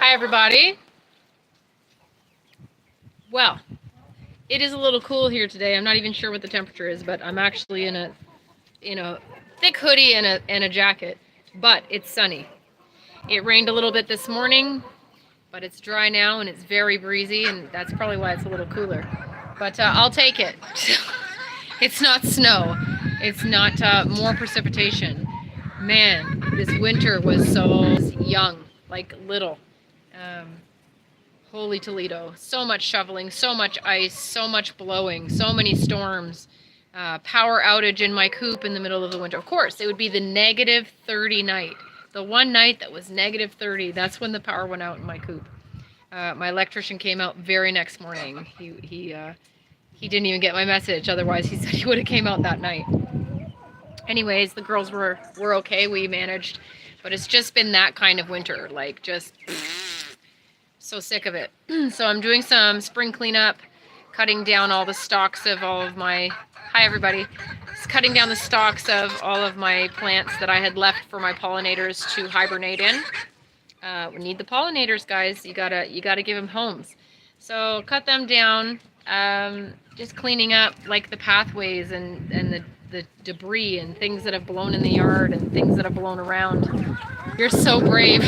Hi, everybody. Well, it is a little cool here today. I'm not even sure what the temperature is, but I'm actually in a thick hoodie and a jacket. But it's sunny. It rained a little bit this morning, but it's dry now and it's very breezy, and that's probably why it's a little cooler. But I'll take it. It's not snow. It's not more precipitation. Man, this winter was so young, like little. Holy Toledo. So much shoveling, so much ice, so much blowing, so many storms. Power outage in my coop in the middle of the winter. Of course, it would be the -30 night. The one night that was -30, that's when the power went out in my coop. My electrician came out very next morning. He didn't even get my message. Otherwise, he said he would have came out that night. Anyways, the girls were okay. We managed. But it's just been that kind of winter. Like, just so sick of it. So I'm doing some spring cleanup, cutting down all the stalks of all of my... Hi, everybody. Just cutting down the stalks of all of my plants that I had left for my pollinators to hibernate in. We need the pollinators, guys. You gotta give them homes. So cut them down. Just cleaning up like the pathways and the debris and things that have blown in the yard and things that have blown around. You're so brave.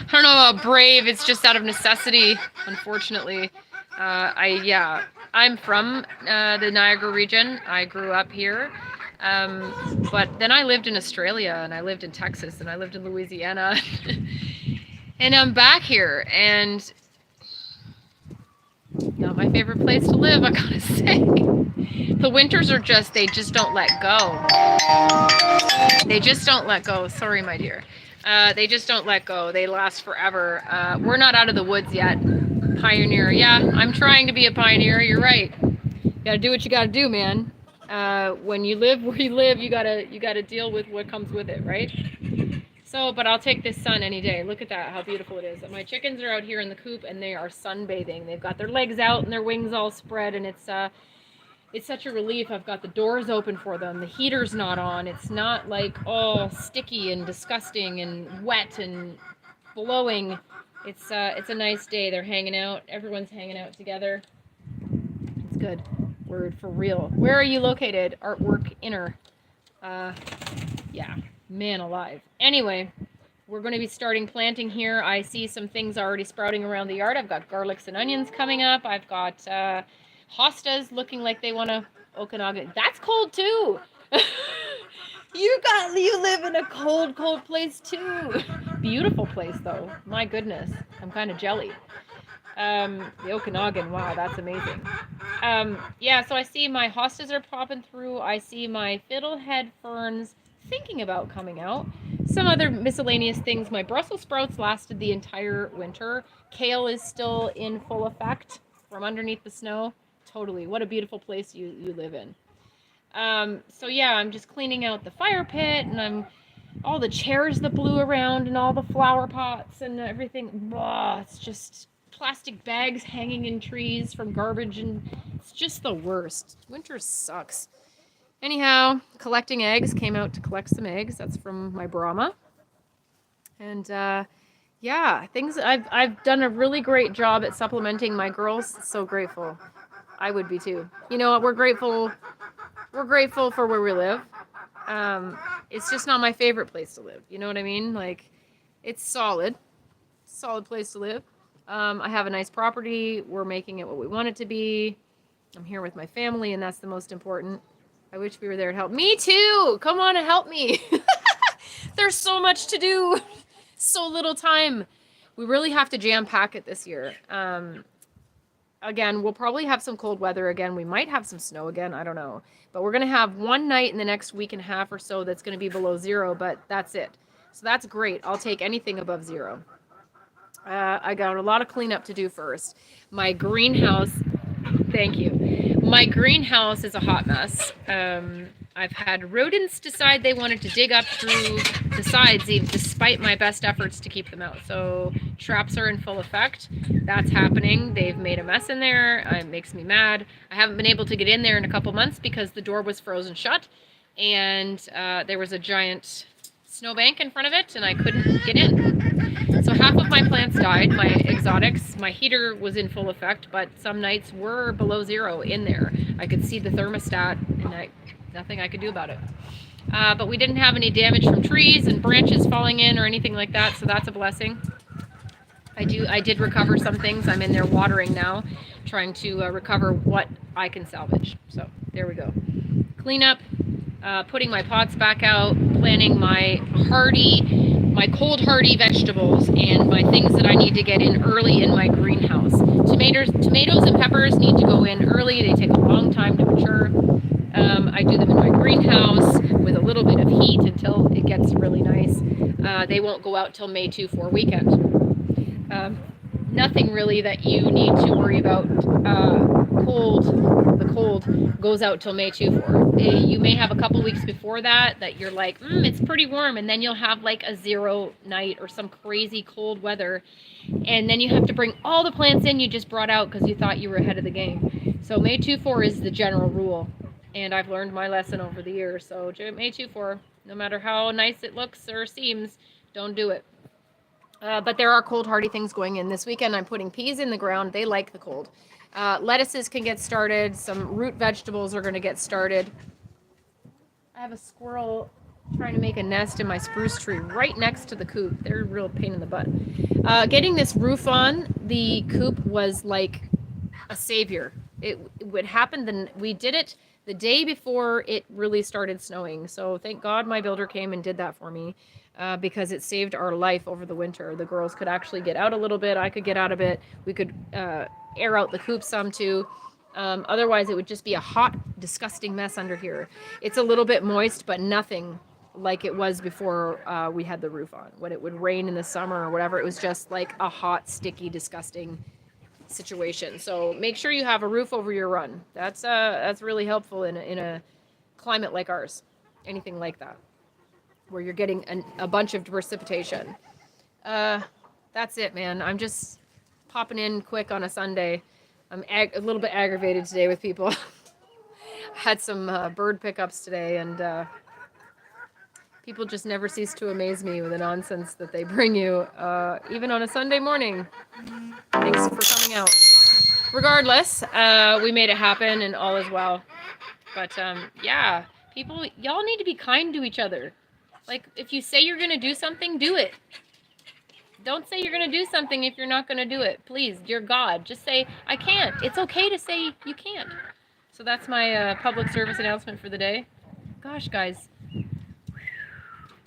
I don't know about brave. It's just out of necessity, unfortunately. I'm from the Niagara region. I grew up here. But then I lived in Australia, and I lived in Texas, and I lived in Louisiana. And I'm back here, and not my favorite place to live, I gotta say. The winters are they just don't let go. They just don't let go. Sorry, my dear. They just don't let go. They last forever. We're not out of the woods yet. Pioneer. Yeah, I'm trying to be a pioneer. You're right. You gotta do what you gotta do, man. When you live where you live, you gotta deal with what comes with it, right? So, but I'll take this sun any day. Look at that, how beautiful it is. My chickens are out here in the coop, and they are sunbathing. They've got their legs out and their wings all spread, and it's such a relief. I've got the doors open for them. The heater's not on. It's not like all sticky and disgusting and wet and blowing. It's a nice day. They're hanging out. Everyone's hanging out together. It's good. Word for real. Where are you located? Artwork Inner. Yeah. Man alive. Anyway, we're going to be starting planting here. I see some things already sprouting around the yard. I've got garlics and onions coming up. I've got hostas looking like they want to Okanagan. That's cold too. You live in a cold place too. Beautiful place though. My goodness. I'm kind of jelly. The Okanagan, wow, that's amazing. Yeah, so I see my hostas are popping through. I see my fiddlehead ferns thinking about coming out. Some other miscellaneous things. My Brussels sprouts lasted the entire winter. Kale is still in full effect from underneath the snow. Totally. What a beautiful place you live in. So yeah, I'm just cleaning out the fire pit, and all the chairs that blew around and all the flower pots and everything. Blah, it's just plastic bags hanging in trees from garbage, and it's just the worst. Winter sucks. Anyhow, collecting eggs. Came out to collect some eggs. That's from my Brahma. And yeah, I've done a really great job at supplementing my girls. So grateful. I would be too. You know what? We're grateful for where we live. It's just not my favorite place to live. You know what I mean? Like, it's solid place to live. I have a nice property. We're making it what we want it to be. I'm here with my family, and that's the most important. I wish we were there to help. Me too! Come on and help me. There's so much to do. So little time. We really have to jam pack it this year. Again, we'll probably have some cold weather again. We might have some snow again. I don't know. But we're going to have one night in the next week and a half or so that's going to be below zero, but that's it. So that's great. I'll take anything above zero. I got a lot of cleanup to do first. My greenhouse... Thank you. My greenhouse is a hot mess. I've had rodents decide they wanted to dig up through the sides, despite my best efforts to keep them out. So traps are in full effect. That's happening. They've made a mess in there. It makes me mad. I haven't been able to get in there in a couple months because the door was frozen shut, and there was a giant snowbank in front of it, and I couldn't get in. So half of my plants died, my exotics. My heater was in full effect, but some nights were below zero in there. I could see the thermostat, and nothing I could do about it. But we didn't have any damage from trees and branches falling in or anything like that, so that's a blessing. I did recover some things. I'm in there watering now, trying to recover what I can salvage. So there we go. Clean up, putting my pots back out, planting my cold hardy vegetables and my things that I need to get in early in my greenhouse. Tomatoes and peppers need to go in early. They take a long time to mature. I do them in my greenhouse with a little bit of heat until it gets really nice. They won't go out till May 2-4 weekend. Nothing really that you need to worry about. The cold goes out till May 2-4. You may have a couple weeks before that you're like, it's pretty warm, and then you'll have like a 0 night or some crazy cold weather, and then you have to bring all the plants in you just brought out because you thought you were ahead of the game. So May 2-4 is the general rule, and I've learned my lesson over the years. So May 2-4, no matter how nice it looks or seems, don't do it. But there are cold hardy things going in. This weekend I'm putting peas in the ground. They like the cold. Lettuces can get started. Some root vegetables are going to get started. I have a squirrel trying to make a nest in my spruce tree right next to the coop. They're a real pain in the butt. Getting this roof on the coop was like a savior. It would happen, we did it the day before it really started snowing. So thank God my builder came and did that for me. Because it saved our life over the winter. The girls could actually get out a little bit. I could get out a bit. We could air out the coop some too. Otherwise, it would just be a hot, disgusting mess under here. It's a little bit moist, but nothing like it was before we had the roof on. When it would rain in the summer or whatever, it was just like a hot, sticky, disgusting situation. So make sure you have a roof over your run. That's really helpful in a climate like ours. Anything like that, where you're getting a bunch of precipitation. That's it, man. I'm just popping in quick on a Sunday. I'm a little bit aggravated today with people. Had some bird pickups today, and people just never cease to amaze me with the nonsense that they bring you, even on a Sunday morning. Thanks for coming out. Regardless, we made it happen, and all is well. But yeah, people, y'all need to be kind to each other. Like, if you say you're going to do something, do it. Don't say you're going to do something if you're not going to do it. Please, dear God, just say, I can't. It's okay to say you can't. So that's my public service announcement for the day. Gosh, guys.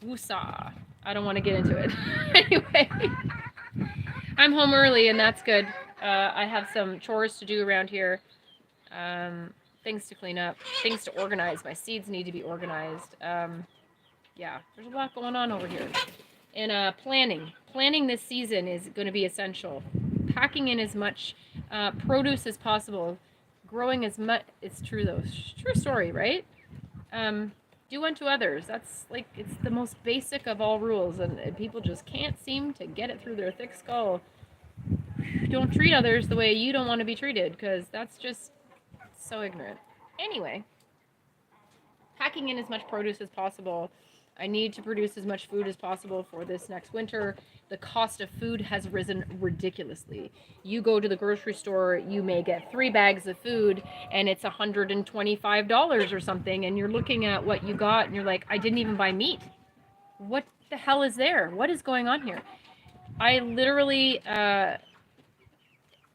Woosah. I don't want to get into it. Anyway, I'm home early, and that's good. I have some chores to do around here. Things to clean up. Things to organize. My seeds need to be organized. Yeah, there's a lot going on over here. And planning this season is going to be essential. Packing in as much produce as possible, growing as much. It's true though. True story, right? Do unto others. That's like, it's the most basic of all rules, and people just can't seem to get it through their thick skull. Don't treat others the way you don't want to be treated, because that's just so ignorant. Anyway, packing in as much produce as possible. I need to produce as much food as possible for this next winter. The cost of food has risen ridiculously. You go to the grocery store, you may get 3 bags of food, and it's $125 or something, and you're looking at what you got, and you're like, I didn't even buy meat. What the hell is there? What is going on here? I literally,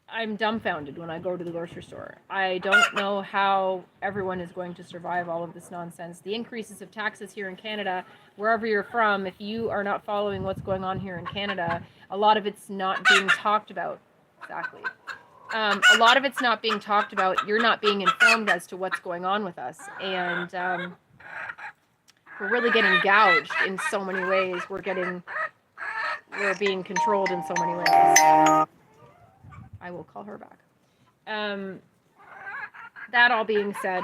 I'm dumbfounded when I go to the grocery store. I don't know how everyone is going to survive all of this nonsense. The increases of taxes here in Canada, wherever you're from, if you are not following what's going on here in Canada, a lot of it's not being talked about. Exactly. A lot of it's not being talked about. You're not being informed as to what's going on with us. And we're really getting gouged in so many ways. We're being controlled in so many ways. I will call her back. That all being said,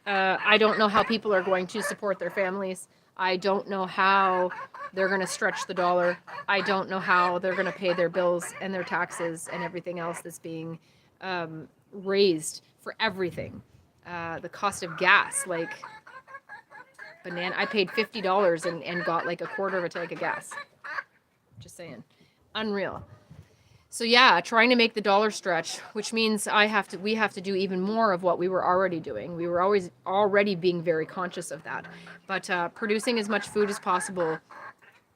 I don't know how people are going to support their families. I don't know how they're going to stretch the dollar. I don't know how they're going to pay their bills and their taxes and everything else that's being raised for everything. The cost of gas, like banana. I paid $50 and got like a quarter of a tank of gas. Just saying. Unreal. So yeah, trying to make the dollar stretch, which means we have to do even more of what we were already doing. We were always already being very conscious of that. But producing as much food as possible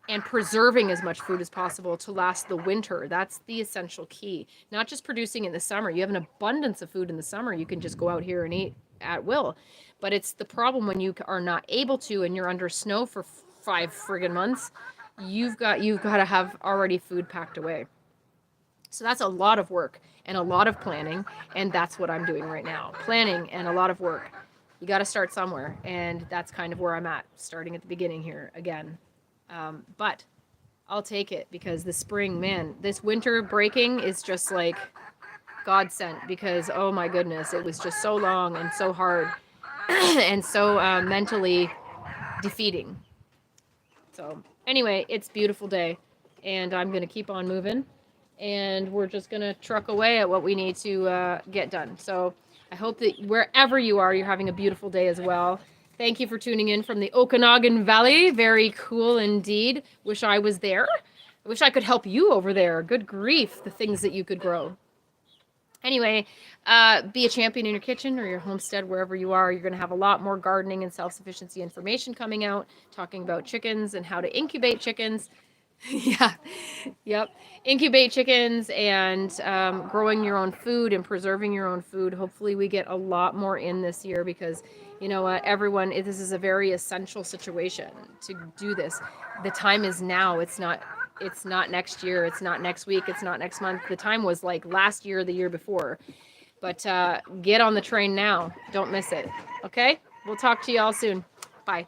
and preserving as much food as possible to last the winter. That's the essential key. Not just producing in the summer. You have an abundance of food in the summer. You can just go out here and eat at will. But it's the problem when you are not able to and you're under snow for 5 friggin' months. You've got to have already food packed away. So that's a lot of work and a lot of planning, and that's what I'm doing right now. Planning and a lot of work. You got to start somewhere, and that's kind of where I'm at, starting at the beginning here again. But I'll take it because the spring, man, this winter breaking is just like God sent because, oh my goodness, it was just so long and so hard and so mentally defeating. So anyway, it's a beautiful day, and I'm going to keep on moving. And we're just going to truck away at what we need to get done. So I hope that wherever you are, you're having a beautiful day as well. Thank you for tuning in from the Okanagan Valley. Very cool indeed. Wish I was there. I wish I could help you over there. Good grief, the things that you could grow. Anyway, be a champion in your kitchen or your homestead, wherever you are. You're going to have a lot more gardening and self-sufficiency information coming out, talking about chickens and how to incubate chickens. Yeah, yep. Incubate chickens and growing your own food and preserving your own food. Hopefully we get a lot more in this year because, you know what, everyone, this is a very essential situation to do this. The time is now. It's not next year. It's not next week. It's not next month. The time was like last year, the year before. But get on the train now. Don't miss it. Okay? We'll talk to you all soon. Bye.